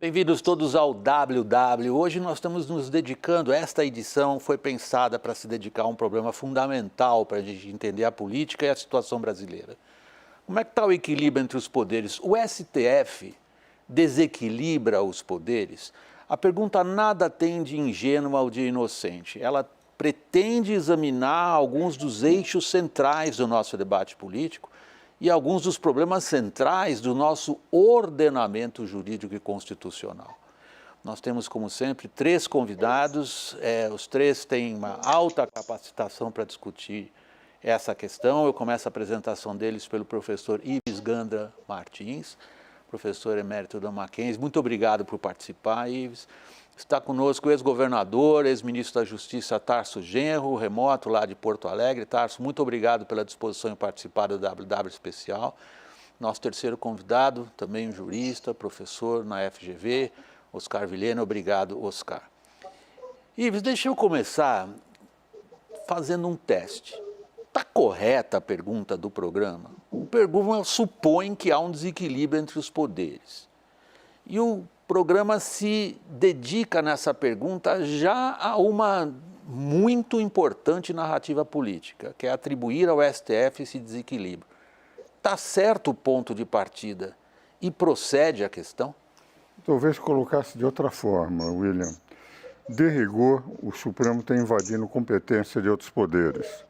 Bem-vindos todos ao WW. Hoje nós estamos nos dedicando, esta edição foi pensada para se dedicar a um problema fundamental para a gente entender a política e a situação brasileira. Como é que está o equilíbrio entre os poderes? O STF desequilibra os poderes? A pergunta nada tem de ingênua ou de inocente. Ela pretende examinar alguns dos eixos centrais do nosso debate político e alguns dos problemas centrais do nosso ordenamento jurídico e constitucional. Nós temos, como sempre, 3 convidados, os 3 têm uma alta capacitação para discutir essa questão. Eu começo a apresentação deles pelo professor Ives Gandra Martins, professor emérito da Mackenzie. Muito obrigado por participar, Ives. Está conosco o ex-governador, ex-ministro da Justiça Tarso Genro, remoto lá de Porto Alegre. Tarso, muito obrigado pela disposição em participar do WW Especial. Nosso terceiro convidado, também um jurista, professor na FGV, Oscar Vilhena. Obrigado, Oscar. Ives, deixa eu começar fazendo um teste. Está correta a pergunta do programa? O programa supõe que há um desequilíbrio entre os poderes. E o programa se dedica nessa pergunta já a uma muito importante narrativa política, que é atribuir ao STF esse desequilíbrio. Está certo o ponto de partida e procede a questão? Talvez colocasse de outra forma, William. De rigor, o Supremo tem invadindo competência de outros poderes.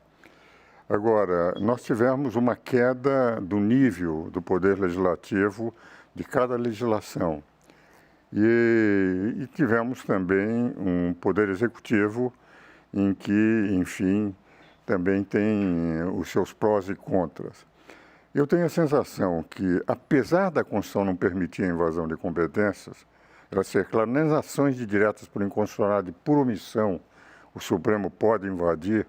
Agora, nós tivemos uma queda do nível do poder legislativo de cada legislação. E tivemos também um poder executivo em que, enfim, também tem os seus prós e contras. Eu tenho a sensação que, apesar da Constituição não permitir a invasão de competências, ela ser clara, nas ações de diretas por inconstitucionalidade por omissão, o Supremo pode invadir,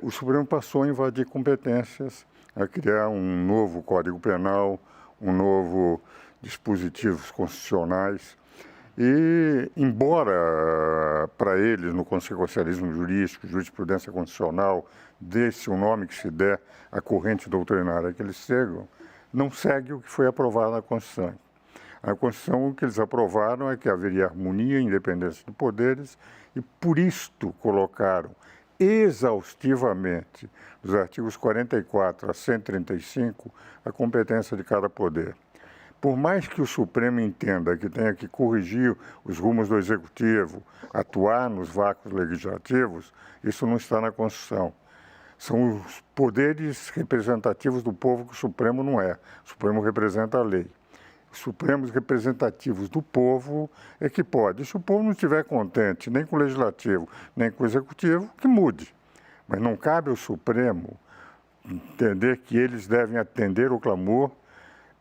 o Supremo passou a invadir competências, a criar um novo Código Penal, um novo dispositivos constitucionais e, embora para eles, no consequencialismo jurídico, jurisprudência constitucional, dê-se o nome que se der à corrente doutrinária que eles seguem, não segue o que foi aprovado na Constituição. A Constituição, o que eles aprovaram é que haveria harmonia e independência de poderes e, por isto, colocaram exaustivamente, dos artigos 44 a 135, a competência de cada poder. Por mais que o Supremo entenda que tenha que corrigir os rumos do Executivo, atuar nos vácuos legislativos, isso não está na Constituição. São os poderes representativos do povo que o Supremo não é. O Supremo representa a lei. Os Supremos representativos do povo é que pode. Se o povo não estiver contente nem com o Legislativo, nem com o Executivo, que mude. Mas não cabe ao Supremo entender que eles devem atender o clamor.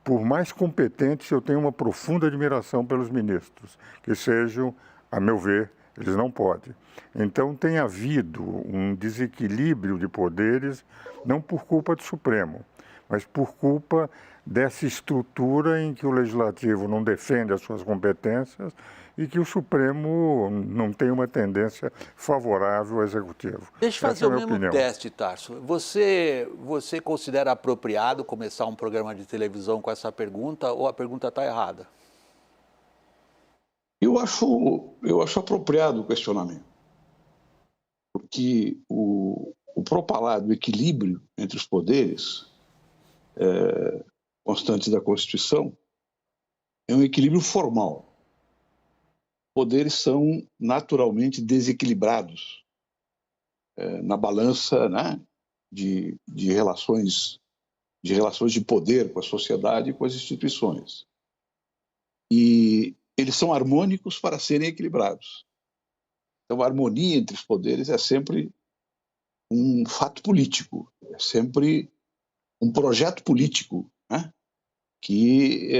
Por mais competentes, eu tenho uma profunda admiração pelos ministros, que sejam, a meu ver, eles não podem. Então, tem havido um desequilíbrio de poderes, não por culpa do Supremo, mas por culpa dessa estrutura em que o Legislativo não defende as suas competências e que o Supremo não tem uma tendência favorável ao Executivo. Deixa eu fazer o mesmo teste, Tarso. Você considera apropriado começar um programa de televisão com essa pergunta ou a pergunta está errada? Eu acho apropriado o questionamento, porque o propalado equilíbrio entre os poderes constantes da Constituição é um equilíbrio formal. Poderes são naturalmente desequilibrados na balança, né, de relações de poder com a sociedade e com as instituições. E eles são harmônicos para serem equilibrados. Então, a harmonia entre os poderes é sempre um fato político, é sempre um projeto político, né, que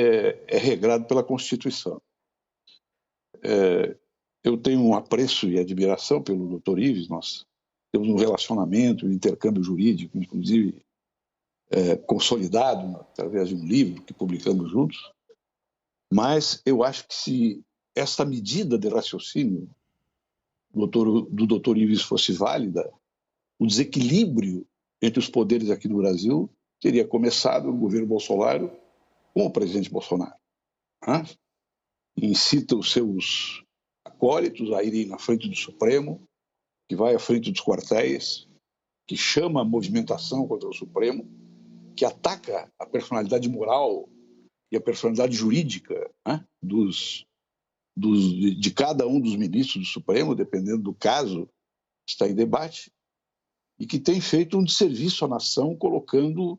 é regrado pela Constituição. Eu tenho um apreço e admiração pelo Dr. Ives. Nós temos um relacionamento, um intercâmbio jurídico, inclusive consolidado através de um livro que publicamos juntos, mas eu acho que se essa medida de raciocínio do Dr. Ives fosse válida, o desequilíbrio entre os poderes aqui no Brasil teria começado no governo Bolsonaro com o presidente Bolsonaro. Né? incita os seus acólitos a irem na frente do Supremo, que vai à frente dos quartéis, que chama a movimentação contra o Supremo, que ataca a personalidade moral e a personalidade jurídica, né, de cada um dos ministros do Supremo, dependendo do caso que está em debate, e que tem feito um desserviço à nação, colocando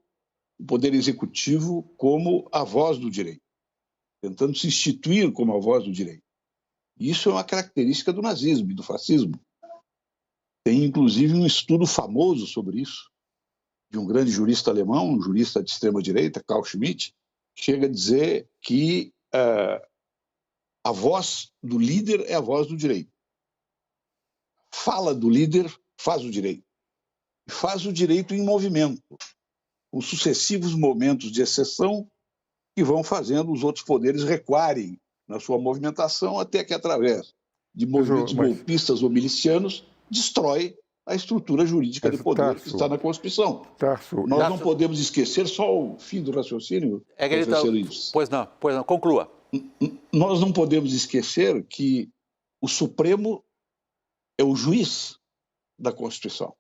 o Poder Executivo como a voz do direito, tentando se instituir como a voz do direito. E isso é uma característica do nazismo e do fascismo. Tem, inclusive, um estudo famoso sobre isso, de um grande jurista alemão, um jurista de extrema-direita, Carl Schmitt, chega a dizer que a voz do líder é a voz do direito. Fala do líder faz o direito. E faz o direito em movimento, com sucessivos momentos de exceção que vão fazendo os outros poderes recuarem na sua movimentação, até que, através de movimentos golpistas ou milicianos, destrói a estrutura jurídica de poder que está na Constituição. Nós não podemos esquecer, só o fim do raciocínio, professor Ives. Pois não, conclua. Nós não podemos esquecer que o Supremo é o juiz da Constituição.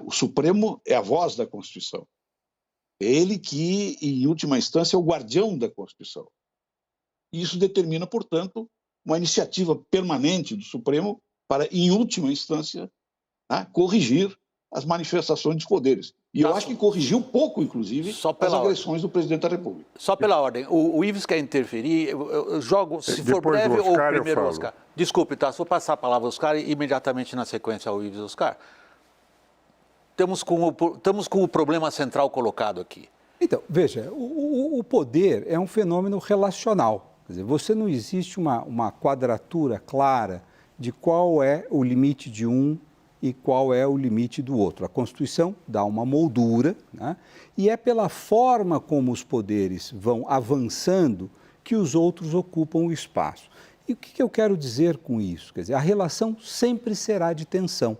O Supremo é a voz da Constituição. É ele que, em última instância, é o guardião da Constituição. E isso determina, portanto, uma iniciativa permanente do Supremo para, em última instância, corrigir as manifestações dos poderes. E eu acho que corrigiu pouco, inclusive, as agressões do presidente da República. Só pela ordem. O Ives quer interferir. Eu jogo, se for breve, ou primeiro Oscar. Desculpe, tá? Vou passar a palavra ao Oscar e imediatamente na sequência ao Ives. Oscar, estamos com o problema central colocado aqui. Então, veja, o poder é um fenômeno relacional. Quer dizer, você não existe uma quadratura clara de qual é o limite de um e qual é o limite do outro. A Constituição dá uma moldura, né? E é pela forma como os poderes vão avançando que os outros ocupam o espaço. E o que eu quero dizer com isso? Quer dizer, a relação sempre será de tensão.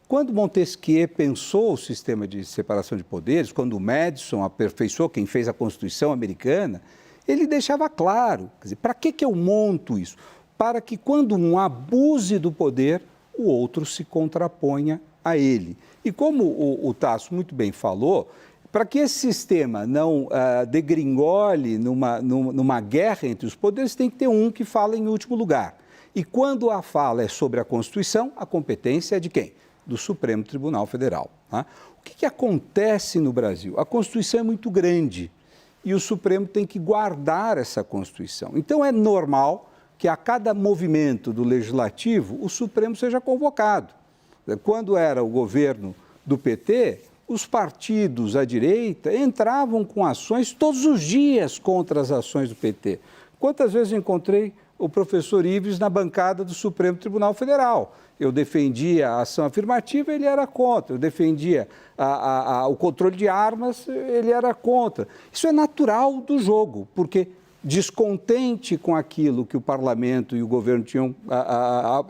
Quando Montesquieu pensou o sistema de separação de poderes, quando o Madison aperfeiçoou, quem fez a Constituição americana, ele deixava claro, quer dizer, para que eu monto isso? Para que quando um abuse do poder, o outro se contraponha a ele. E como o Tasso muito bem falou, para que esse sistema não degringole numa guerra entre os poderes, tem que ter um que fala em último lugar. E quando a fala é sobre a Constituição, a competência é de quem? Do Supremo Tribunal Federal. Tá? O que acontece no Brasil? A Constituição é muito grande e o Supremo tem que guardar essa Constituição. Então é normal que a cada movimento do Legislativo o Supremo seja convocado. Quando era o governo do PT, os partidos à direita entravam com ações todos os dias contra as ações do PT. Quantas vezes eu encontrei o professor Ives na bancada do Supremo Tribunal Federal? Eu defendia a ação afirmativa, ele era contra. Eu defendia o controle de armas, ele era contra. Isso é natural do jogo, porque descontente com aquilo que o parlamento e o governo tinham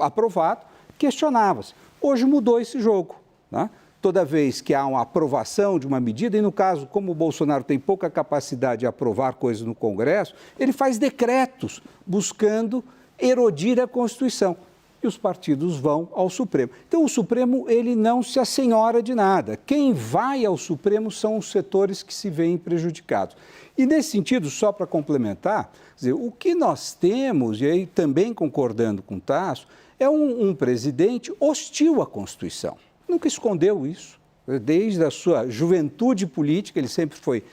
aprovado, questionava-se. Hoje mudou esse jogo. Tá? Toda vez que há uma aprovação de uma medida, e no caso, como o Bolsonaro tem pouca capacidade de aprovar coisas no Congresso, ele faz decretos buscando erodir a Constituição. E os partidos vão ao Supremo. Então, o Supremo, ele não se assenhora de nada. Quem vai ao Supremo são os setores que se veem prejudicados. E, nesse sentido, só para complementar, quer dizer, o que nós temos, e aí também concordando com o Tasso, é um presidente hostil à Constituição. Nunca escondeu isso. Desde a sua juventude política, ele sempre foi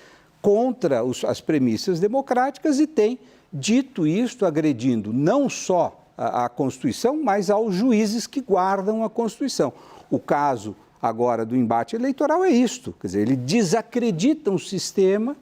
contra as premissas democráticas e tem dito isso, agredindo não só a Constituição, mas aos juízes que guardam a Constituição. O caso agora do embate eleitoral é isto, quer dizer, ele desacredita um sistema,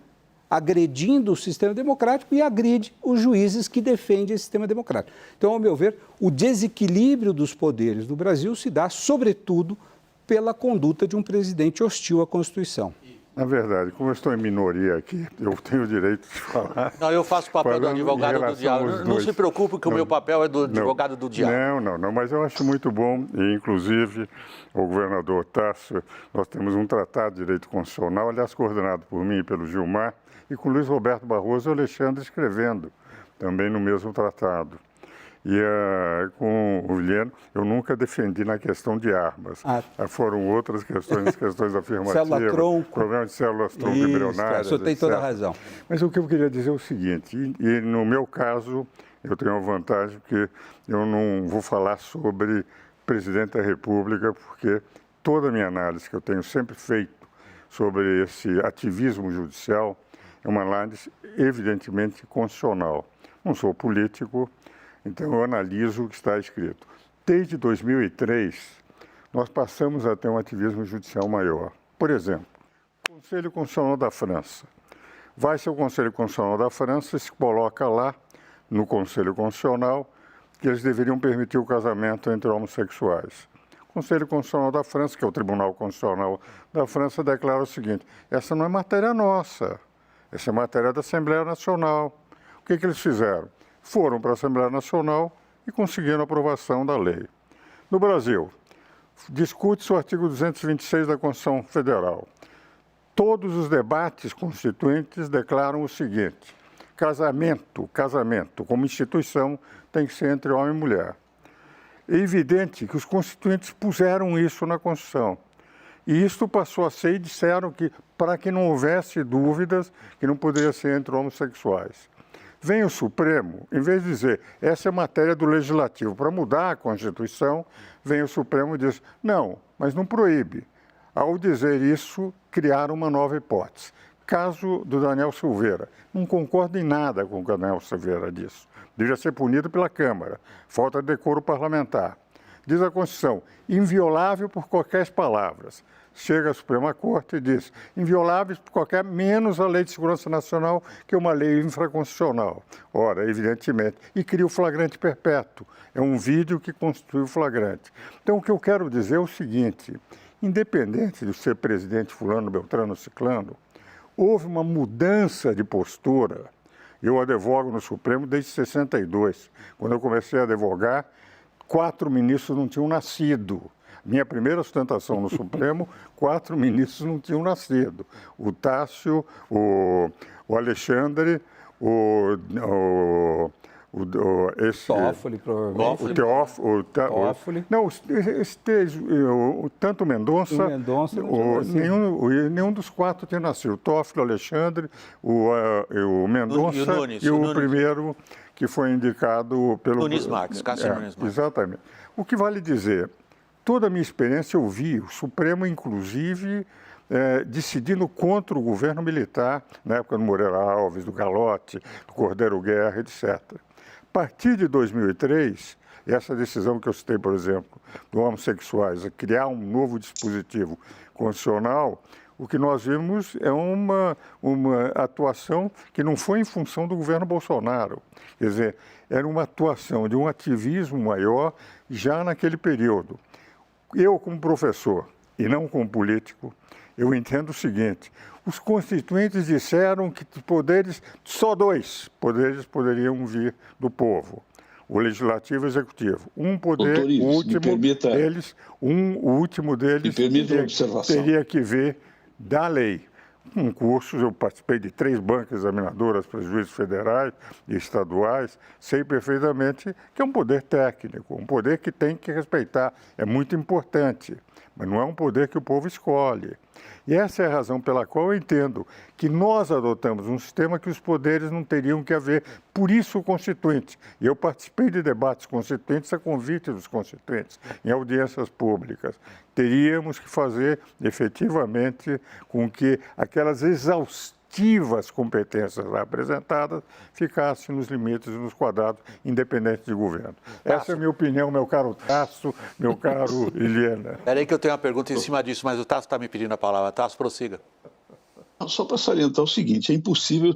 agredindo o sistema democrático e agride os juízes que defendem esse sistema democrático. Então, ao meu ver, o desequilíbrio dos poderes do Brasil se dá, sobretudo, pela conduta de um presidente hostil à Constituição. Na verdade, como eu estou em minoria aqui, eu tenho o direito de falar. Não, eu faço o papel do advogado do diabo. Não se preocupe que o meu papel é do advogado do diabo. Não, mas eu acho muito bom, e inclusive o governador Tasso, nós temos um tratado de direito constitucional, aliás, coordenado por mim e pelo Gilmar, e com Luiz Roberto Barroso e Alexandre escrevendo, também no mesmo tratado. E com o Vilhena, eu nunca defendi na questão de armas. Foram outras questões, questões afirmativas, célula-tronco. problema de células-tronco embrionárias, o senhor tem toda a razão. Mas o que eu queria dizer é o seguinte, e no meu caso, eu tenho uma vantagem que eu não vou falar sobre presidente da República, porque toda a minha análise que eu tenho sempre feito sobre esse ativismo judicial é uma análise evidentemente constitucional. Não sou político, então eu analiso o que está escrito. Desde 2003, nós passamos a ter um ativismo judicial maior. Por exemplo, o Conselho Constitucional da França. Vai ser o Conselho Constitucional da França e se coloca lá, no Conselho Constitucional, que eles deveriam permitir o casamento entre homossexuais. O Conselho Constitucional da França, que é o Tribunal Constitucional da França, declara o seguinte: essa não é matéria nossa, essa é matéria da Assembleia Nacional. O que eles fizeram? Foram para a Assembleia Nacional e conseguiram a aprovação da lei. No Brasil, discute-se o artigo 226 da Constituição Federal. Todos os debates constituintes declaram o seguinte: casamento como instituição tem que ser entre homem e mulher. É evidente que os constituintes puseram isso na Constituição. E isto passou a ser e disseram que, para que não houvesse dúvidas, que não poderia ser entre homossexuais. Vem o Supremo, em vez de dizer, essa é matéria do Legislativo, para mudar a Constituição, vem o Supremo e diz, não, mas não proíbe. Ao dizer isso, criaram uma nova hipótese. Caso do Daniel Silveira. Não concordo em nada com o Daniel Silveira disso. Deveria ser punido pela Câmara. Falta de decoro parlamentar. Diz a Constituição, inviolável por qualquer palavras. Chega a Suprema Corte e diz, invioláveis por qualquer, menos a Lei de Segurança Nacional, que é uma lei infraconstitucional. Ora, evidentemente, e cria o flagrante perpétuo. É um vídeo que constitui o flagrante. Então, o que eu quero dizer é o seguinte, independente de ser presidente fulano, beltrano, ciclano, houve uma mudança de postura. Eu advogo no Supremo desde 62. Quando eu comecei a advogar, 4 ministros não tinham nascido. Minha primeira sustentação no Supremo, 4 ministros não tinham nascido. O Tássio, o Alexandre, Toffoli, provavelmente. O Toffoli. Não, tanto o Mendonça, nenhum dos 4 tinha nascido. O Toffoli, o Alexandre, o Mendonça e o primeiro que foi indicado pelo... Nunes Marques, Cássio Nunes Marques. Exatamente. O que vale dizer, toda a minha experiência eu vi o Supremo, inclusive, decidindo contra o governo militar, na época do Moreira Alves, do Galotti, do Cordeiro Guerra, etc. A partir de 2003, essa decisão que eu citei, por exemplo, do homossexuais, a criar um novo dispositivo constitucional, o que nós vimos é uma atuação que não foi em função do governo Bolsonaro. Quer dizer, era uma atuação de um ativismo maior já naquele período. Eu, como professor, e não como político, eu entendo o seguinte, os constituintes disseram que poderes, só 2 poderes poderiam vir do povo, o legislativo e o executivo. Um poder, Doutor Ives, o último deles teria que vir da lei. Com cursos, eu participei de 3 bancas examinadoras para juízes federais e estaduais, sei perfeitamente que é um poder técnico, um poder que tem que respeitar, é muito importante, mas não é um poder que o povo escolhe. E essa é a razão pela qual eu entendo que nós adotamos um sistema que os poderes não teriam que haver, por isso o Constituinte. E eu participei de debates constituintes a convite dos constituintes, em audiências públicas. Teríamos que fazer, efetivamente, com que aquelas exaustivas competências lá apresentadas ficassem nos limites e nos quadrados, independente de governo. Essa é a minha opinião, meu caro Tasso, meu caro Vilhena. Espera aí que eu tenho uma pergunta em cima disso, mas o Tasso está me pedindo a palavra. Tasso, prossiga. Só para salientar o seguinte, é impossível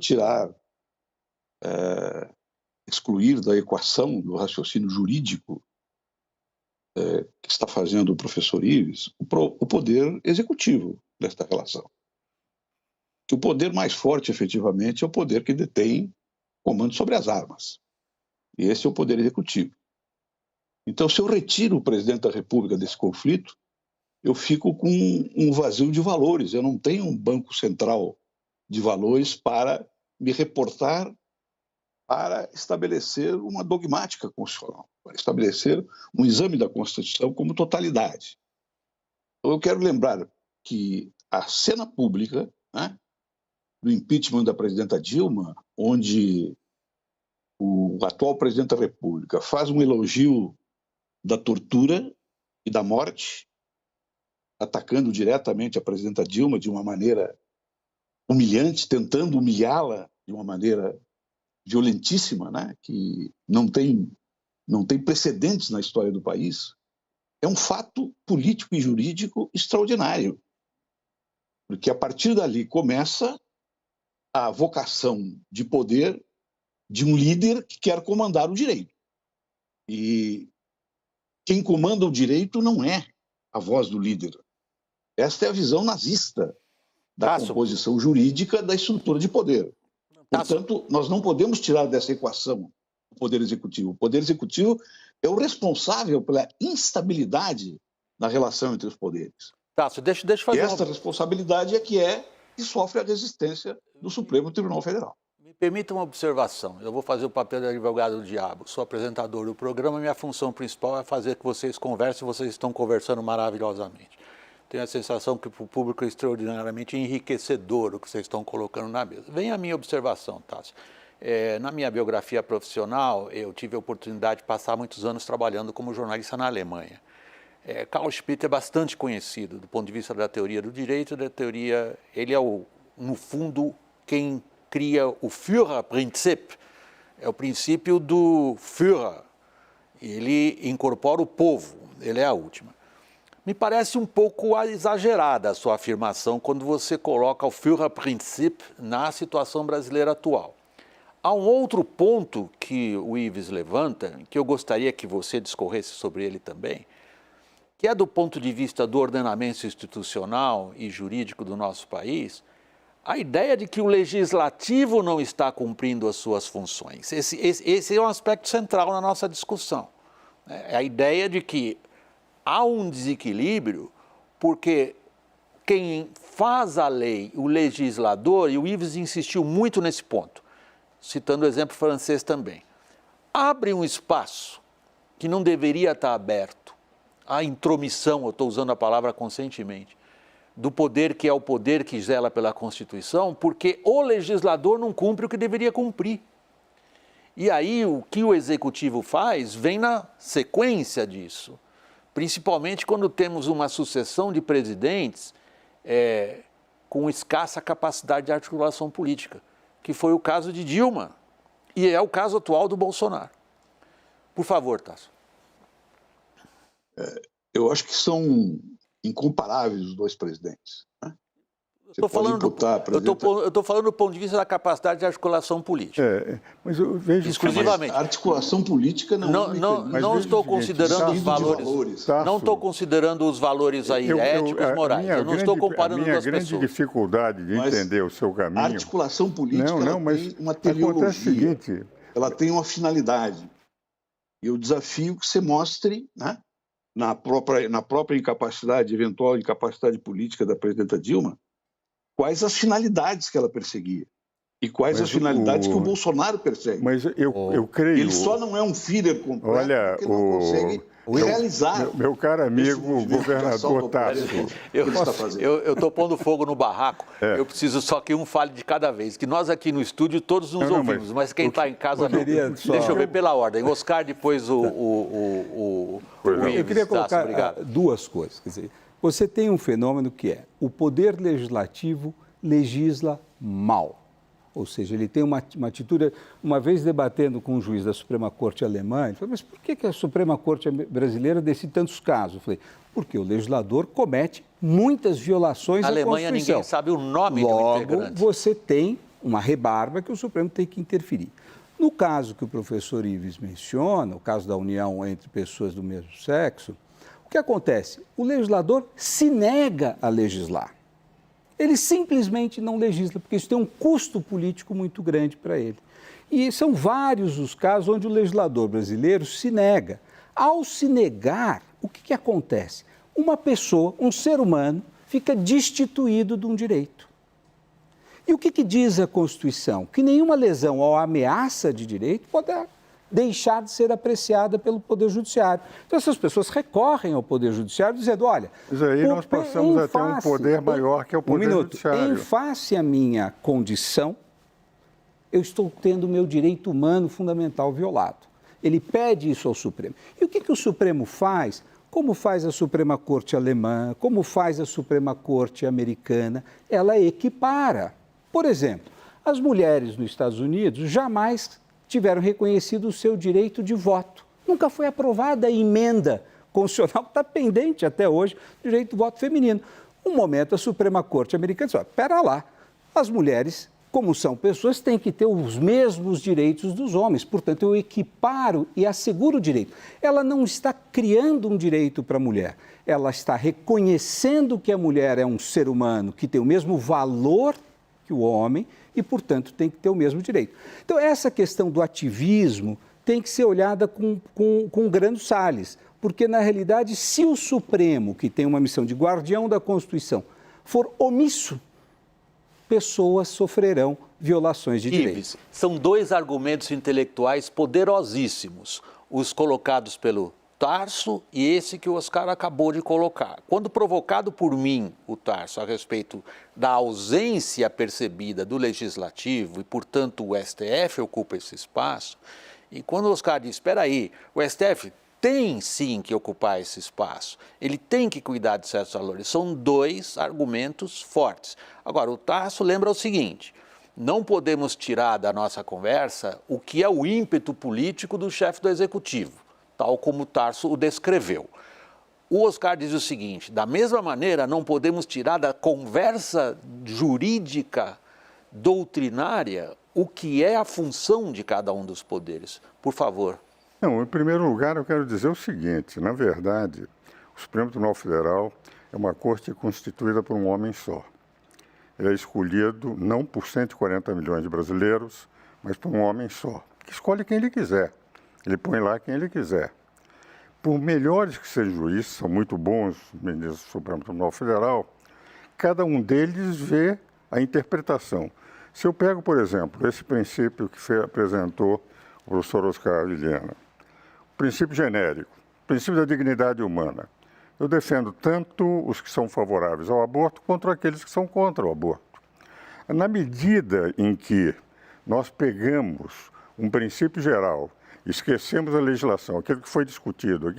excluir da equação do raciocínio jurídico que está fazendo o professor Ives, o poder executivo desta relação. Que o poder mais forte, efetivamente, é o poder que detém comando sobre as armas. E esse é o poder executivo. Então, se eu retiro o presidente da República desse conflito, eu fico com um vazio de valores. Eu não tenho um banco central de valores para me reportar para estabelecer uma dogmática constitucional, para estabelecer um exame da Constituição como totalidade. Então, eu quero lembrar que a cena pública, né, do impeachment da presidenta Dilma, onde o atual presidente da República faz um elogio da tortura e da morte, atacando diretamente a presidenta Dilma de uma maneira humilhante, tentando humilhá-la de uma maneira violentíssima, né, que não tem precedentes na história do país, é um fato político e jurídico extraordinário. Porque a partir dali começa a vocação de poder de um líder que quer comandar o direito. E quem comanda o direito não é a voz do líder. Esta é a visão nazista da composição jurídica da estrutura de poder. Portanto, nós não podemos tirar dessa equação o Poder Executivo. O Poder Executivo é o responsável pela instabilidade na relação entre os poderes. Tássio, deixa eu fazer esta responsabilidade é que sofre a resistência do Supremo Tribunal Federal. Me permita uma observação. Eu vou fazer o papel de advogado do diabo. Sou apresentador do programa, minha função principal é fazer que vocês conversem, vocês estão conversando maravilhosamente. Tenho a sensação que para o público é extraordinariamente enriquecedor o que vocês estão colocando na mesa. Vem a minha observação, Tássio. Na minha biografia profissional, eu tive a oportunidade de passar muitos anos trabalhando como jornalista na Alemanha. Carl Schmitt é bastante conhecido do ponto de vista da teoria do direito, ele é, no fundo, quem cria o Führerprinzip, é o princípio do Führer. Ele incorpora o povo, ele é a última. Me parece um pouco exagerada a sua afirmação quando você coloca o Führerprinzip na situação brasileira atual. Há um outro ponto que o Ives levanta, que eu gostaria que você discorresse sobre ele também, que é do ponto de vista do ordenamento institucional e jurídico do nosso país, a ideia de que o legislativo não está cumprindo as suas funções. Esse é um aspecto central na nossa discussão. É a ideia de que há um desequilíbrio porque quem faz a lei, o legislador, e o Ives insistiu muito nesse ponto, citando o exemplo francês também, abre um espaço que não deveria estar aberto à intromissão, eu estou usando a palavra conscientemente, do poder que é o poder que zela pela Constituição, porque o legislador não cumpre o que deveria cumprir. E aí o que o Executivo faz vem na sequência disso, principalmente quando temos uma sucessão de presidentes com escassa capacidade de articulação política, que foi o caso de Dilma e é o caso atual do Bolsonaro. Por favor, Tássio. Eu acho que são incomparáveis os dois presidentes. Né? Eu estou falando do ponto de vista da capacidade de articulação política. Mas eu vejo exclusivamente. A articulação política não estou considerando os valores. Não estou considerando os valores aí éticos, morais. Eu não estou comparando duas pessoas. A minha grande dificuldade de entender o seu caminho. A articulação política tem uma teleologia. Acontece o seguinte. Ela tem uma finalidade. E eu desafio que você mostre, né, na própria incapacidade, eventual incapacidade política da presidenta Dilma, quais as finalidades que ela perseguia e quais as finalidades que o Bolsonaro persegue. Mas eu creio... Ele só não é um Führer completo porque não consegue realizar... Meu caro amigo, governador Tássio... Eu estou pondo fogo no barraco, eu preciso só que um fale de cada vez, que nós aqui no estúdio todos nos ouvimos, mas quem está em casa não. Deixa eu ver pela ordem. Oscar, depois o Eu queria colocar duas coisas. Quer dizer, você tem um fenômeno que é o poder legislativo legisla mal. Ou seja, ele tem uma atitude... Uma vez debatendo com um juiz da Suprema Corte alemã, ele falou, mas por que a Suprema Corte brasileira decide tantos casos? Eu falei, porque o legislador comete muitas violações à Constituição. Na Alemanha ninguém sabe o nome do integrante. Logo, você tem uma rebarba que o Supremo tem que interferir. No caso que o professor Ives menciona, o caso da união entre pessoas do mesmo sexo, o que acontece? O legislador se nega a legislar. Ele simplesmente não legisla, porque isso tem um custo político muito grande para ele. E são vários os casos onde o legislador brasileiro se nega. Ao se negar, o que acontece? Uma pessoa, um ser humano, fica destituído de um direito. E o que diz a Constituição? Que nenhuma lesão ou ameaça de direito pode deixar de ser apreciada pelo Poder Judiciário. Então, essas pessoas recorrem ao Poder Judiciário dizendo, olha... Mas aí nós passamos a ter um poder maior que é o Poder Judiciário. Em face à minha condição, eu estou tendo o meu direito humano fundamental violado. Ele pede isso ao Supremo. E o que o Supremo faz? Como faz a Suprema Corte alemã, como faz a Suprema Corte americana? Ela equipara. Por exemplo, as mulheres nos Estados Unidos jamais tiveram reconhecido o seu direito de voto. Nunca foi aprovada a emenda constitucional que está pendente até hoje do direito do voto feminino. Um momento a Suprema Corte americana disse, espera lá, as mulheres, como são pessoas, têm que ter os mesmos direitos dos homens. Portanto, eu equiparo e asseguro o direito. Ela não está criando um direito para a mulher. Ela está reconhecendo que a mulher é um ser humano que tem o mesmo valor que o homem e, portanto, tem que ter o mesmo direito. Então, essa questão do ativismo tem que ser olhada com grandes sales, porque, na realidade, se o Supremo, que tem uma missão de guardião da Constituição, for omisso, pessoas sofrerão violações de direitos. São dois argumentos intelectuais poderosíssimos, os colocados pelo Tarso e esse que o Oscar acabou de colocar. Quando provocado por mim, o Tarso, a respeito da ausência percebida do Legislativo e, portanto, o STF ocupa esse espaço, e quando o Oscar diz, espera aí, o STF tem sim que ocupar esse espaço, ele tem que cuidar de certos valores, são dois argumentos fortes. Agora, o Tarso lembra o seguinte, não podemos tirar da nossa conversa o que é o ímpeto político do chefe do Executivo, tal como o Tarso o descreveu. O Oscar diz o seguinte, da mesma maneira, não podemos tirar da conversa jurídica, doutrinária, o que é a função de cada um dos poderes. Por favor. Não, em primeiro lugar, eu quero dizer o seguinte, na verdade, o Supremo Tribunal Federal é uma corte constituída por um homem só. Ele é escolhido não por 140 milhões de brasileiros, mas por um homem só, que escolhe quem ele quiser. Ele põe lá quem ele quiser. Por melhores que sejam juízes, são muito bons ministros do Supremo Tribunal Federal, cada um deles vê a interpretação. Se eu pego, por exemplo, esse princípio que apresentou o professor Oscar Vilhena, o princípio genérico, o princípio da dignidade humana, eu defendo tanto os que são favoráveis ao aborto quanto aqueles que são contra o aborto. Na medida em que nós pegamos um princípio geral, esquecemos a legislação, aquilo que foi discutido,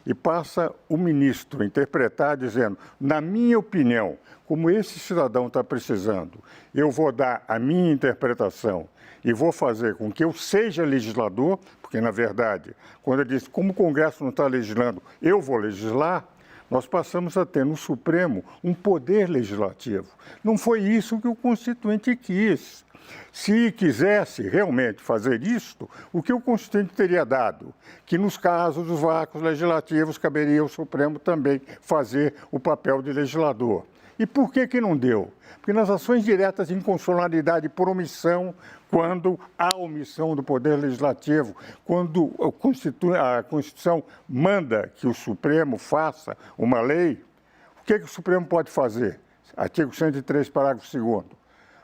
e passa o ministro a interpretar dizendo, na minha opinião, como esse cidadão está precisando, eu vou dar a minha interpretação e vou fazer com que eu seja legislador, porque, na verdade, quando ele diz, como o Congresso não está legislando, eu vou legislar, nós passamos a ter no Supremo um poder legislativo. Não foi isso que o Constituinte quis. Se quisesse realmente fazer isto, o que o Constituinte teria dado? Que nos casos dos vácuos legislativos caberia ao Supremo também fazer o papel de legislador. E por que não deu? Porque nas ações diretas de inconstitucionalidade por omissão, quando há omissão do Poder Legislativo, quando a Constituição manda que o Supremo faça uma lei, o que o Supremo pode fazer? Artigo 103, parágrafo 2º.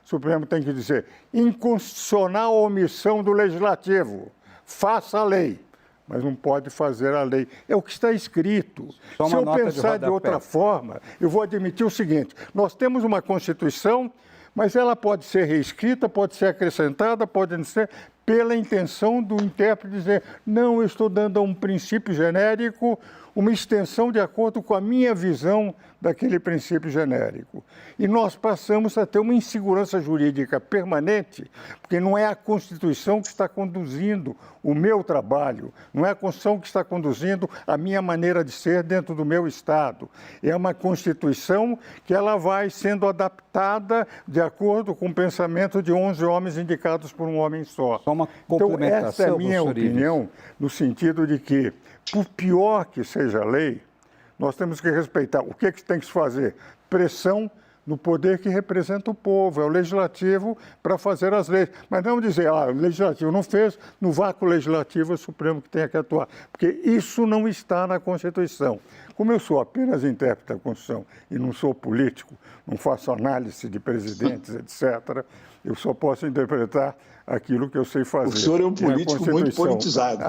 O Supremo tem que dizer, inconstitucional a omissão do Legislativo, faça a lei, mas não pode fazer a lei. É o que está escrito. Se eu pensar de outra forma, eu vou admitir o seguinte, nós temos uma Constituição, mas ela pode ser reescrita, pode ser acrescentada, pode não ser, pela intenção do intérprete dizer, não, eu estou dando a um princípio genérico uma extensão de acordo com a minha visão daquele princípio genérico. E nós passamos a ter uma insegurança jurídica permanente, porque não é a Constituição que está conduzindo o meu trabalho, não é a Constituição que está conduzindo a minha maneira de ser dentro do meu Estado. É uma Constituição que ela vai sendo adaptada de acordo com o pensamento de 11 homens indicados por um homem só. Então, essa é a minha opinião, no sentido de que, por pior que seja a lei, nós temos que respeitar. O que tem que se fazer? Pressão no poder que representa o povo, é o legislativo para fazer as leis. Mas não dizer, o legislativo não fez, no vácuo legislativo é o Supremo que tem que atuar. Porque isso não está na Constituição. Como eu sou apenas intérprete da Constituição e não sou político, não faço análise de presidentes, etc., eu só posso interpretar aquilo que eu sei fazer. O senhor é um político muito politizado.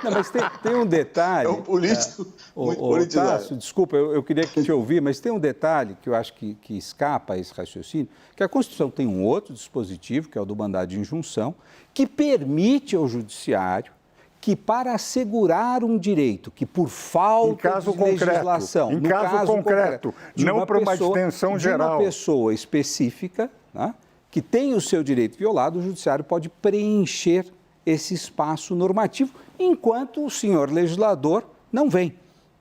Não, mas tem um detalhe. É um político muito politizado. Tássio, desculpa, eu queria que te ouvir, mas tem um detalhe que eu acho que escapa a esse raciocínio, que a Constituição tem um outro dispositivo, que é o do mandado de injunção, que permite ao Judiciário que, para assegurar um direito que por falta de legislação, em caso concreto, não para uma extensão geral, de uma pessoa específica, né, que tem o seu direito violado, o Judiciário pode preencher esse espaço normativo, enquanto o senhor legislador não vem.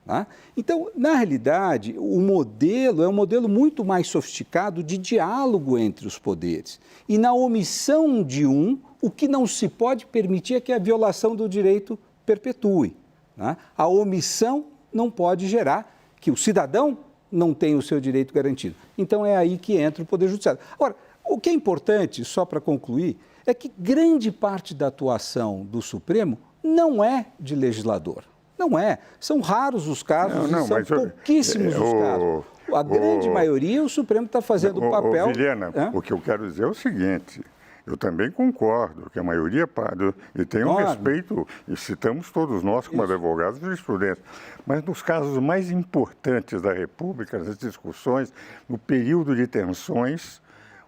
Né? Então, na realidade, o modelo é um modelo muito mais sofisticado de diálogo entre os poderes. E na omissão de um, o que não se pode permitir é que a violação do direito perpetue. Né? A omissão não pode gerar que o cidadão não tenha o seu direito garantido. Então, é aí que entra o Poder Judiciário. Agora, o que é importante, só para concluir, é que grande parte da atuação do Supremo não é de legislador. Não é. São raros os casos, são pouquíssimos os casos. A grande maioria, o Supremo está fazendo o papel... Vilhena, o que eu quero dizer é o seguinte, eu também concordo que a maioria, e tenho respeito, e citamos todos nós como advogados e jurisprudentes, mas nos casos mais importantes da República, nas discussões, no período de tensões,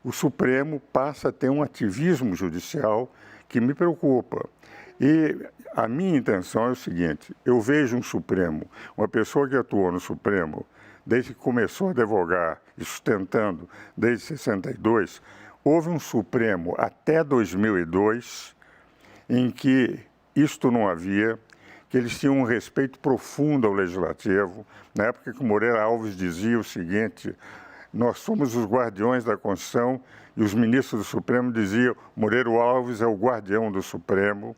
o Supremo passa a ter um ativismo judicial que me preocupa. E a minha intenção é o seguinte, eu vejo um Supremo, uma pessoa que atuou no Supremo desde que começou a advogar e sustentando desde 62, houve um Supremo até 2002 em que isto não havia, que eles tinham um respeito profundo ao Legislativo, na época que o Moreira Alves dizia o seguinte: nós somos os guardiões da Constituição, e os ministros do Supremo diziam, Moreira Alves é o guardião do Supremo.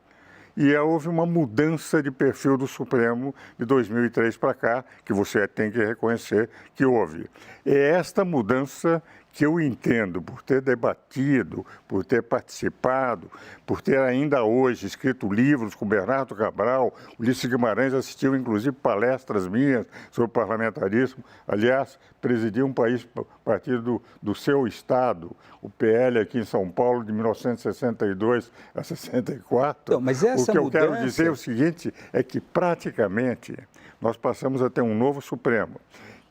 E houve uma mudança de perfil do Supremo de 2003 para cá, que você tem que reconhecer que houve. É esta mudança que eu entendo, por ter debatido, por ter participado, por ter ainda hoje escrito livros com Bernardo Cabral, Ulisses Guimarães assistiu inclusive palestras minhas sobre parlamentarismo, aliás, presidiu um partido do seu estado, o PL aqui em São Paulo, de 1962 a 64. Não, mas essa o que eu quero dizer é o seguinte, é que praticamente nós passamos a ter um novo Supremo,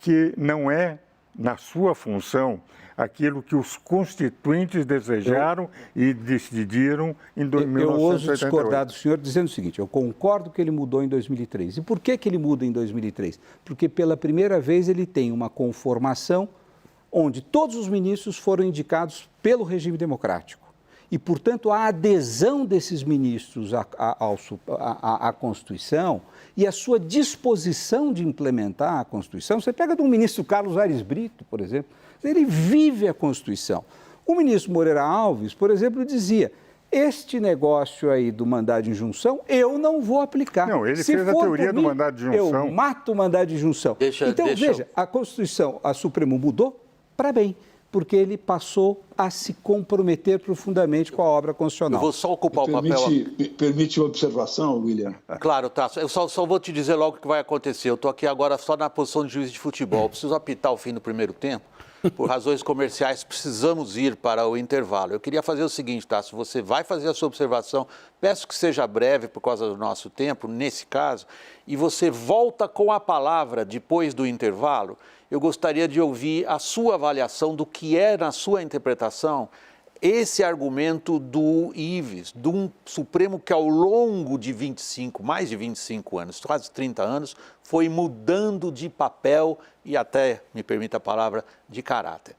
que não é, na sua função, aquilo que os constituintes desejaram e decidiram em 1988. Eu ouso discordar do senhor dizendo o seguinte, eu concordo que ele mudou em 2003. E por que ele muda em 2003? Porque pela primeira vez ele tem uma conformação onde todos os ministros foram indicados pelo regime democrático. E, portanto, a adesão desses ministros à Constituição e a sua disposição de implementar a Constituição, você pega do ministro Carlos Aires Brito, por exemplo, ele vive a Constituição. O ministro Moreira Alves, por exemplo, dizia, este negócio aí do mandado de injunção, eu não vou aplicar. Não, ele fez a teoria do mandado de injunção. Eu mato o mandado de injunção. Veja, a Constituição, a Supremo mudou para bem, porque ele passou a se comprometer profundamente com a obra constitucional. Eu vou só ocupar o papel... Permite uma observação, William? Claro, Tássio. Eu só vou te dizer logo o que vai acontecer. Eu estou aqui agora só na posição de juiz de futebol. Eu preciso apitar o fim do primeiro tempo. Por razões comerciais, precisamos ir para o intervalo. Eu queria fazer o seguinte, Tássio, você vai fazer a sua observação, peço que seja breve por causa do nosso tempo, nesse caso, e você volta com a palavra depois do intervalo. Eu gostaria de ouvir a sua avaliação do que é, na sua interpretação, esse argumento do Ives, de um Supremo que ao longo de mais de 25 anos, quase 30 anos, foi mudando de papel e até, me permita a palavra, de caráter.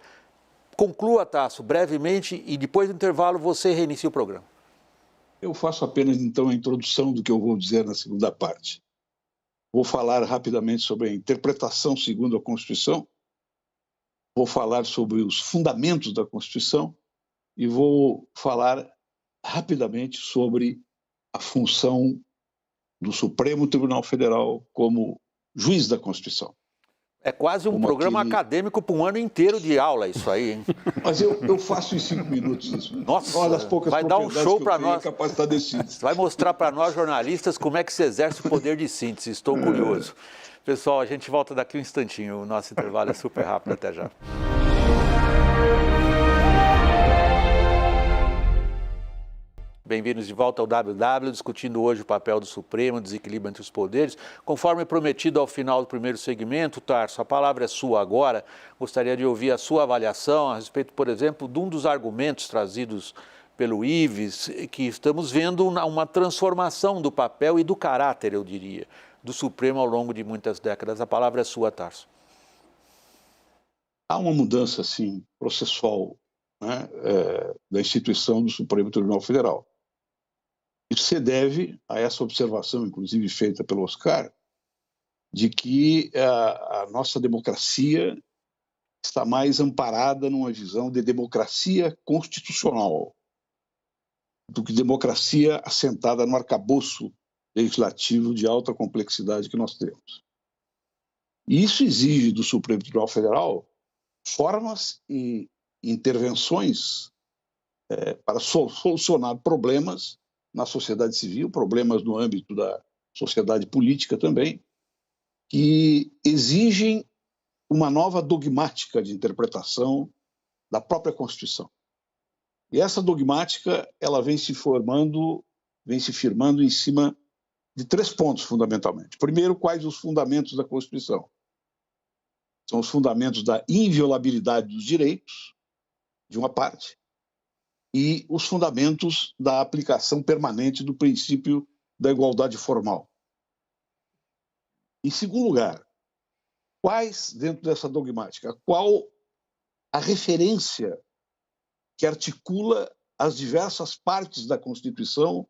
Conclua, Tássio, brevemente, e depois do intervalo você reinicia o programa. Eu faço apenas, então, a introdução do que eu vou dizer na segunda parte. Vou falar rapidamente sobre a interpretação segundo a Constituição, vou falar sobre os fundamentos da Constituição, e vou falar rapidamente sobre a função do Supremo Tribunal Federal como juiz da Constituição. É quase um programa acadêmico para um ano inteiro de aula isso aí, hein? Mas eu faço em 5 minutos isso. Nossa, uma das poucas vai dar um show para nós. Capacidade de síntese. Vai mostrar para nós jornalistas como é que se exerce o poder de síntese, estou curioso. Pessoal, a gente volta daqui um instantinho. O nosso intervalo é super rápido. Até já. Bem-vindos de volta ao WW, discutindo hoje o papel do Supremo, desequilíbrio entre os poderes. Conforme prometido ao final do primeiro segmento, Tarso, a palavra é sua agora. Gostaria de ouvir a sua avaliação a respeito, por exemplo, de um dos argumentos trazidos pelo Ives, que estamos vendo uma transformação do papel e do caráter, eu diria, do Supremo ao longo de muitas décadas. A palavra é sua, Tarso. Há uma mudança, sim, processual, né, da instituição do Supremo Tribunal Federal. Isso se deve a essa observação, inclusive feita pelo Oscar, de que a nossa democracia está mais amparada numa visão de democracia constitucional do que democracia assentada no arcabouço legislativo de alta complexidade que nós temos. E isso exige do Supremo Tribunal Federal formas e intervenções para solucionar problemas na sociedade civil, problemas no âmbito da sociedade política também, que exigem uma nova dogmática de interpretação da própria Constituição. E essa dogmática, ela vem se firmando em cima de 3 pontos, fundamentalmente. Primeiro, quais os fundamentos da Constituição? São os fundamentos da inviolabilidade dos direitos, de uma parte, e os fundamentos da aplicação permanente do princípio da igualdade formal. Em segundo lugar, quais, dentro dessa dogmática, qual a referência que articula as diversas partes da Constituição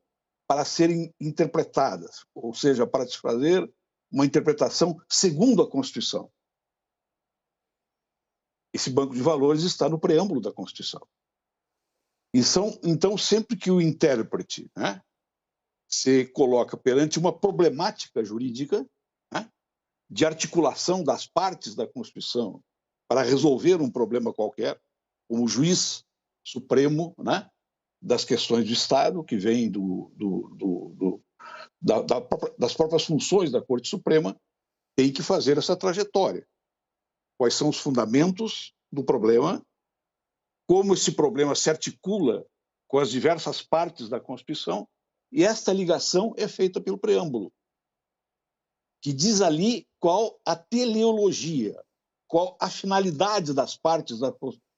para serem interpretadas, ou seja, para se fazer uma interpretação segundo a Constituição. Esse banco de valores está no preâmbulo da Constituição. E então, sempre que o intérprete, né, se coloca perante uma problemática jurídica, né, de articulação das partes da Constituição para resolver um problema qualquer, como juiz supremo, né, das questões do Estado, que vem das próprias funções da Corte Suprema, tem que fazer essa trajetória. Quais são os fundamentos do problema, como esse problema se articula com as diversas partes da Constituição, e esta ligação é feita pelo preâmbulo, que diz ali qual a teleologia, qual a finalidade das partes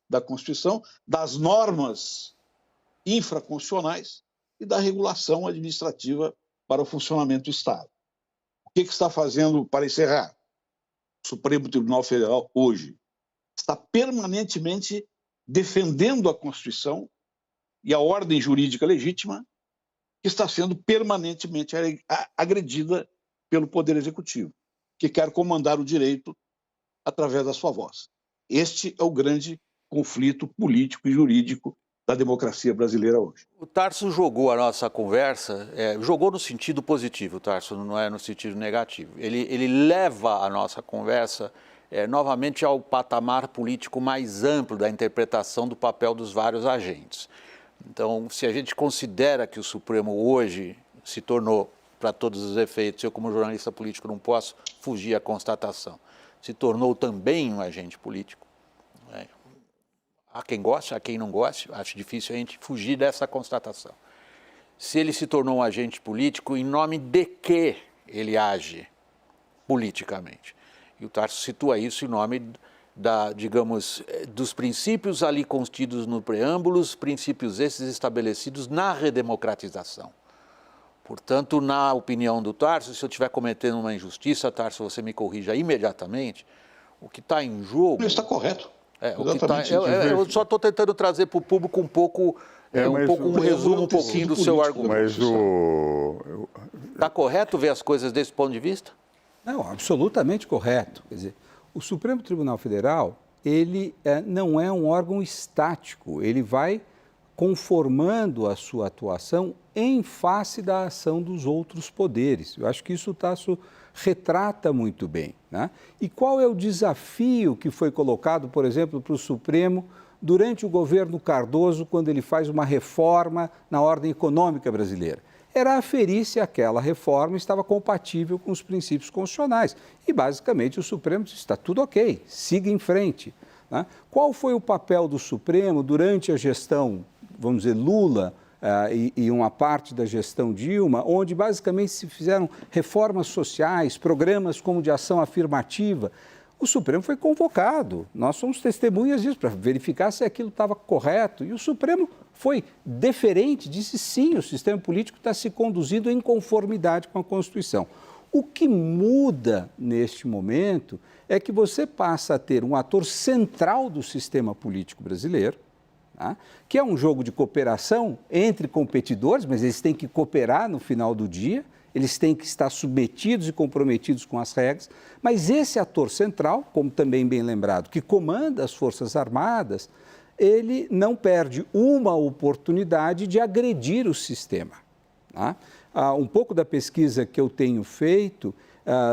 da Constituição, das normas infraconstitucionais e da regulação administrativa para o funcionamento do Estado. O que está fazendo, para encerrar, o Supremo Tribunal Federal hoje? Está permanentemente defendendo a Constituição e a ordem jurídica legítima, que está sendo permanentemente agredida pelo Poder Executivo, que quer comandar o direito através da sua voz. Este é o grande conflito político e jurídico da democracia brasileira hoje. O Tarso jogou a nossa conversa, jogou no sentido positivo, Tarso, não é no sentido negativo. Ele leva a nossa conversa novamente ao patamar político mais amplo da interpretação do papel dos vários agentes. Então, se a gente considera que o Supremo hoje se tornou, para todos os efeitos, eu como jornalista político não posso fugir à constatação, se tornou também um agente político. Há quem goste, há quem não goste, acho difícil a gente fugir dessa constatação. Se ele se tornou um agente político, em nome de que ele age politicamente? E o Tarso situa isso em nome dos princípios ali contidos no preâmbulo, os princípios esses estabelecidos na redemocratização. Portanto, na opinião do Tarso, se eu estiver cometendo uma injustiça, Tarso, você me corrija imediatamente, o que está em jogo... Não está correto. Eu só estou tentando trazer para o público um pouco, um resumo um pouquinho do seu argumento. Está correto ver as coisas desse ponto de vista? Não, absolutamente correto. Quer dizer, o Supremo Tribunal Federal, ele não é um órgão estático, ele vai conformando a sua atuação em face da ação dos outros poderes. Eu acho que isso o Tarso retrata muito bem, né? E qual é o desafio que foi colocado, por exemplo, para o Supremo durante o governo Cardoso, quando ele faz uma reforma na ordem econômica brasileira? era aferir se aquela reforma estava compatível com os princípios constitucionais. E, basicamente, o Supremo disse, está tudo ok, siga em frente. Né? Qual foi o papel do Supremo durante a gestão, vamos dizer, Lula e uma parte da gestão Dilma, onde, basicamente, se fizeram reformas sociais, programas como de ação afirmativa? O Supremo foi convocado, nós somos testemunhas disso, para verificar se aquilo estava correto. E o Supremo foi deferente, disse sim, o sistema político está se conduzindo em conformidade com a Constituição. O que muda neste momento é que você passa a ter um ator central do sistema político brasileiro, tá? Que é um jogo de cooperação entre competidores, mas eles têm que cooperar no final do dia, eles têm que estar submetidos e comprometidos com as regras, mas esse ator central, como também bem lembrado, que comanda as Forças Armadas, ele não perde uma oportunidade de agredir o sistema. Tá? Um pouco da pesquisa que eu tenho feito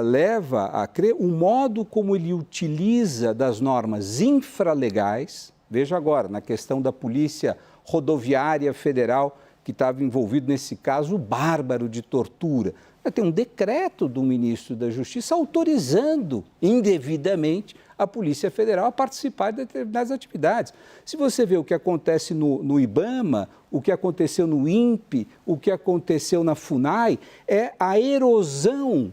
leva a crer o modo como ele utiliza das normas infralegais, veja agora, na questão da Polícia Rodoviária Federal, que estava envolvido nesse caso bárbaro de tortura. Tem um decreto do ministro da Justiça autorizando indevidamente a Polícia Federal a participar de determinadas atividades. Se você vê o que acontece no IBAMA, o que aconteceu no INPE, o que aconteceu na FUNAI, é a erosão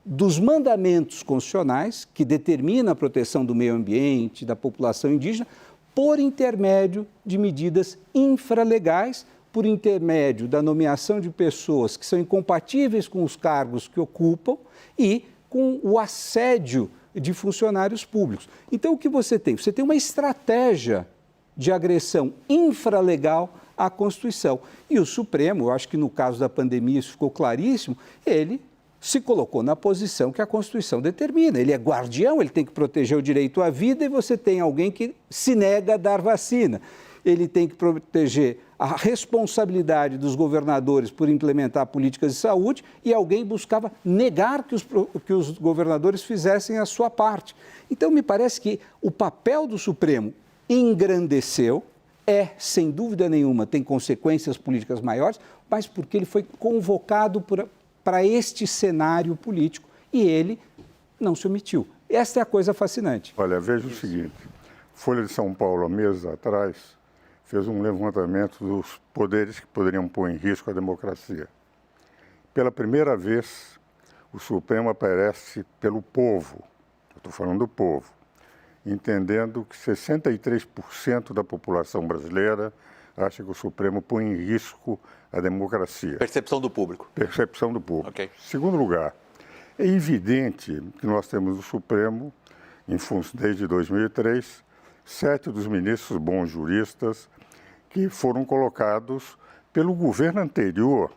dos mandamentos constitucionais que determina a proteção do meio ambiente, da população indígena, por intermédio de medidas infralegais, por intermédio da nomeação de pessoas que são incompatíveis com os cargos que ocupam e com o assédio de funcionários públicos. Então, o que você tem? Você tem uma estratégia de agressão infralegal à Constituição. E o Supremo, eu acho que no caso da pandemia isso ficou claríssimo, ele se colocou na posição que a Constituição determina. Ele é guardião, ele tem que proteger o direito à vida e você tem alguém que se nega a dar vacina. Ele tem que proteger a responsabilidade dos governadores por implementar políticas de saúde e alguém buscava negar que os governadores fizessem a sua parte. Então, me parece que o papel do Supremo engrandeceu, sem dúvida nenhuma, tem consequências políticas maiores, mas porque ele foi convocado para este cenário político e ele não se omitiu. Esta é a coisa fascinante. Olha, veja o seguinte, Folha de São Paulo, há meses atrás, fez um levantamento dos poderes que poderiam pôr em risco a democracia. Pela primeira vez, o Supremo aparece pelo povo, eu estou falando do povo, entendendo que 63% da população brasileira acha que o Supremo põe em risco a democracia. Percepção do público. Percepção do público. Okay. Segundo lugar, é evidente que nós temos o Supremo, desde 2003, 7 dos ministros bons juristas que foram colocados pelo governo anterior,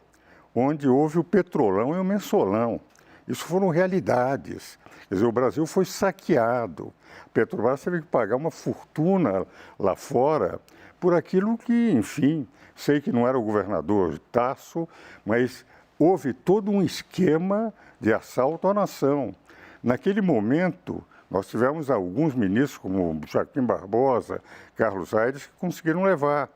onde houve o petrolão e o mensalão. Isso foram realidades. Quer dizer, o Brasil foi saqueado. A Petrobras teve que pagar uma fortuna lá fora por aquilo que, enfim, sei que não era o governador Tasso, mas houve todo um esquema de assalto à nação. Naquele momento, nós tivemos alguns ministros, como Joaquim Barbosa, Carlos Aires, que conseguiram levar.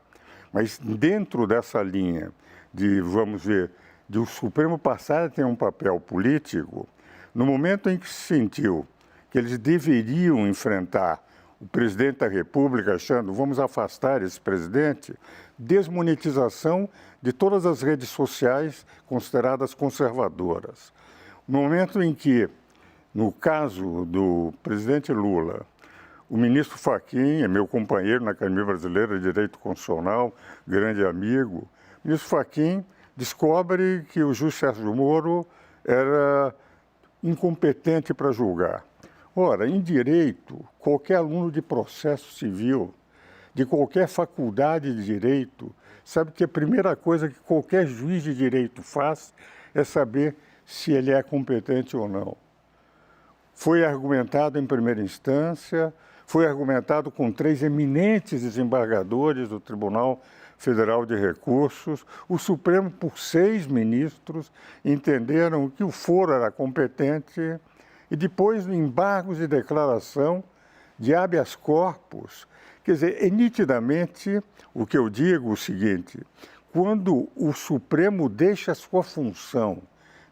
Mas dentro dessa linha de, vamos ver, de o Supremo passar a ter um papel político, no momento em que se sentiu que eles deveriam enfrentar o presidente da República, achando, vamos afastar esse presidente, desmonetização de todas as redes sociais consideradas conservadoras. No momento em que, no caso do presidente Lula, o ministro Fachin é meu companheiro na Academia Brasileira de Direito Constitucional, grande amigo. O ministro Fachin descobre que o juiz Sérgio Moro era incompetente para julgar. Ora, em direito, qualquer aluno de processo civil, de qualquer faculdade de direito, sabe que a primeira coisa que qualquer juiz de direito faz é saber se ele é competente ou não. Foi argumentado em primeira instância, foi argumentado com 3 eminentes desembargadores do Tribunal Federal de Recursos. O Supremo, por 6 ministros, entenderam que o foro era competente e depois, embargos de declaração de habeas corpus. Quer dizer, é nitidamente o que eu digo o seguinte: quando o Supremo deixa a sua função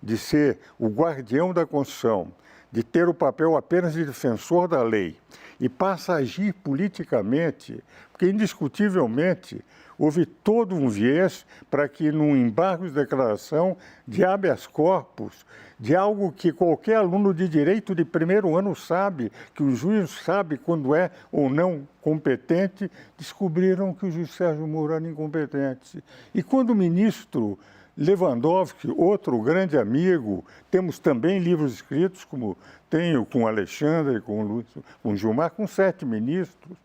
de ser o guardião da Constituição, de ter o papel apenas de defensor da lei e passa a agir politicamente, porque indiscutivelmente houve todo um viés para que num embargo de declaração de habeas corpus, de algo que qualquer aluno de direito de primeiro ano sabe, que o juiz sabe quando é ou não competente, descobriram que o juiz Sérgio Moro era incompetente. E quando o ministro Lewandowski, outro grande amigo, temos também livros escritos, como tenho com Alexandre, com Gilmar, com 7 ministros,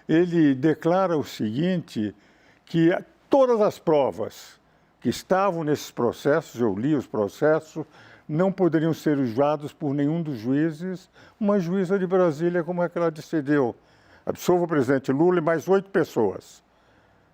ele declara o seguinte, que todas as provas que estavam nesses processos, eu li os processos, não poderiam ser usados por nenhum dos juízes, uma juíza de Brasília, como é que ela decidiu. Absolvo o presidente Lula e mais 8 pessoas,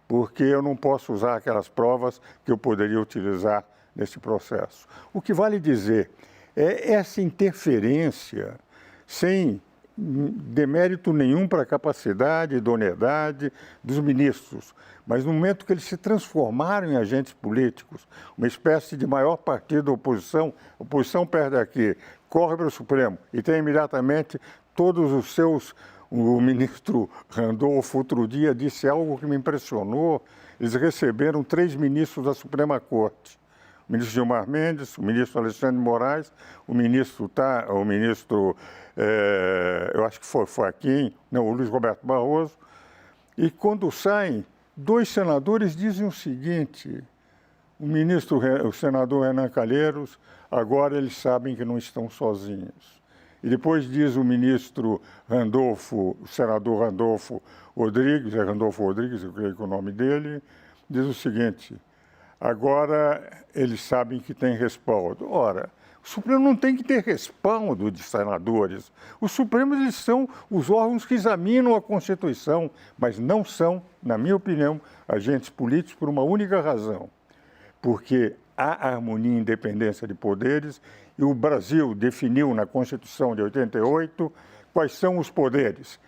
porque eu não posso usar aquelas provas que eu poderia utilizar nesse processo. O que vale dizer é essa interferência sem demérito nenhum para a capacidade e idoneidade dos ministros, mas no momento que eles se transformaram em agentes políticos, uma espécie de maior partido da oposição, a oposição perde aqui, corre para o Supremo e tem imediatamente todos os seus... O ministro Randolfo outro dia disse algo que me impressionou, eles receberam 3 ministros da Suprema Corte, o ministro Gilmar Mendes, o ministro Alexandre de Moraes, o ministro eu acho que foi Fachin, não, o Luiz Roberto Barroso, e quando saem, 2 senadores dizem o seguinte, o senador Renan Calheiros, agora eles sabem que não estão sozinhos. E depois diz o ministro Randolfo, o senador Randolfo Rodrigues, eu creio que é o nome dele, diz o seguinte, agora eles sabem que tem respaldo. Ora, o Supremo não tem que ter respaldo de senadores. Os Supremos eles são os órgãos que examinam a Constituição, mas não são, na minha opinião, agentes políticos por uma única razão. Porque há harmonia e independência de poderes e o Brasil definiu na Constituição de 88 quais são os poderes.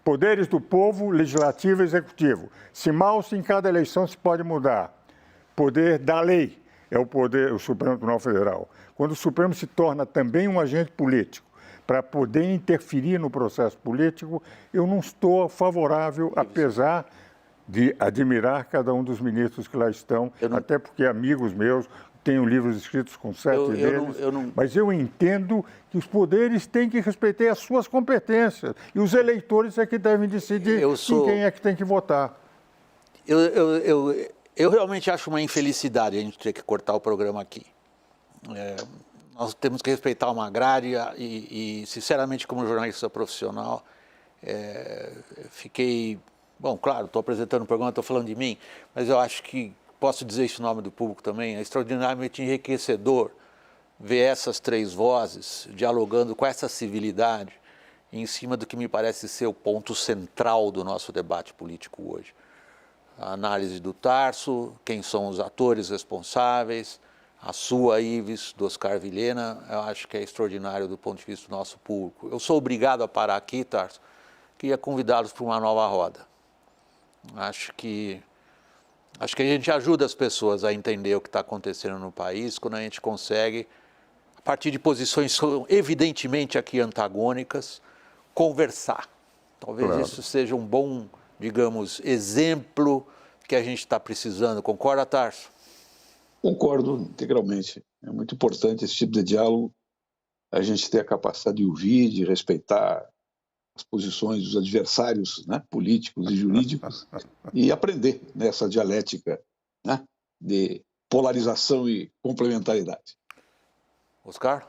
Poderes do povo, legislativo e executivo. Se mal, em cada eleição se pode mudar. Poder da lei é o Supremo Tribunal Federal. Quando o Supremo se torna também um agente político para poder interferir no processo político, eu não estou favorável, apesar de admirar cada um dos ministros que lá estão, até porque amigos meus, tenho livros escritos com 7 deles, mas eu entendo que os poderes têm que respeitar as suas competências e os eleitores é que devem decidir em quem é que tem que votar. Eu realmente acho uma infelicidade a gente ter que cortar o programa aqui. Nós temos que respeitar uma grade e sinceramente, como jornalista profissional, fiquei... Bom, claro, estou apresentando o programa, estou falando de mim, mas eu acho que, posso dizer isso em nome do público também, é extraordinariamente enriquecedor ver essas 3 vozes dialogando com essa civilidade em cima do que me parece ser o ponto central do nosso debate político hoje. A análise do Tarso, quem são os atores responsáveis, a sua, Ives, do Oscar Vilhena, eu acho que é extraordinário do ponto de vista do nosso público. Eu sou obrigado a parar aqui, Tarso, queria convidá-los para uma nova roda. Acho que a gente ajuda as pessoas a entender o que está acontecendo no país quando a gente consegue, a partir de posições que são evidentemente aqui antagônicas, conversar. Talvez isso seja um bom, digamos, exemplo que a gente está precisando. Concorda, Tarso? Concordo integralmente. É muito importante esse tipo de diálogo, a gente ter a capacidade de ouvir, de respeitar as posições dos adversários, né, políticos e jurídicos e aprender nessa dialética, né, de polarização e complementaridade. Oscar?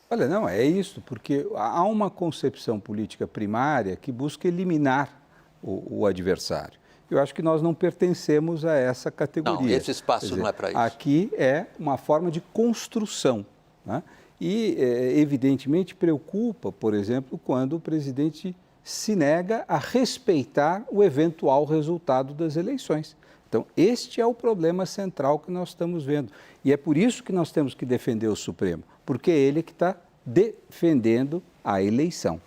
Olha, não, é isso, porque há uma concepção política primária que busca eliminar o adversário. Eu acho que nós não pertencemos a essa categoria. Não, esse espaço não é para isso. Aqui é uma forma de construção, né? E, evidentemente, preocupa, por exemplo, quando o presidente se nega a respeitar o eventual resultado das eleições. Então, este é o problema central que nós estamos vendo. E é por isso que nós temos que defender o Supremo, porque é ele que está defendendo a eleição.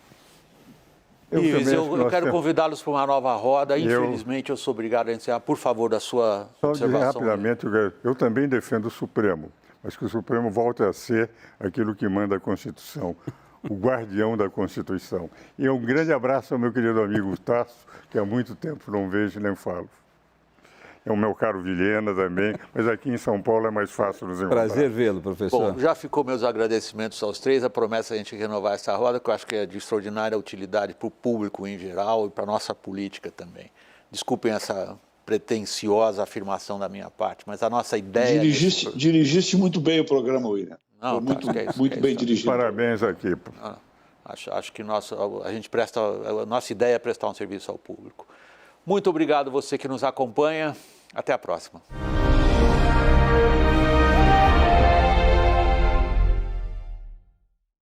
Ives, eu quero convidá-los para uma nova roda. Infelizmente, eu sou obrigado a encerrar. Por favor, da sua observação. Rapidamente, eu também defendo o Supremo, mas que o Supremo volte a ser aquilo que manda a Constituição, o guardião da Constituição. E um grande abraço ao meu querido amigo Tasso, que há muito tempo não vejo nem falo. É o meu caro Vilhena também, mas aqui em São Paulo é mais fácil nos encontrar. Prazer vê-lo, professor. Bom, já ficou meus agradecimentos aos três. A promessa é a gente renovar essa roda, que eu acho que é de extraordinária utilidade para o público em geral e para a nossa política também. Desculpem essa pretensiosa afirmação da minha parte, mas a nossa ideia... Dirigiste muito bem o programa, William. Não, muito bem dirigido. Parabéns aqui. Acho que a nossa ideia é prestar um serviço ao público. Muito obrigado você que nos acompanha. Até a próxima.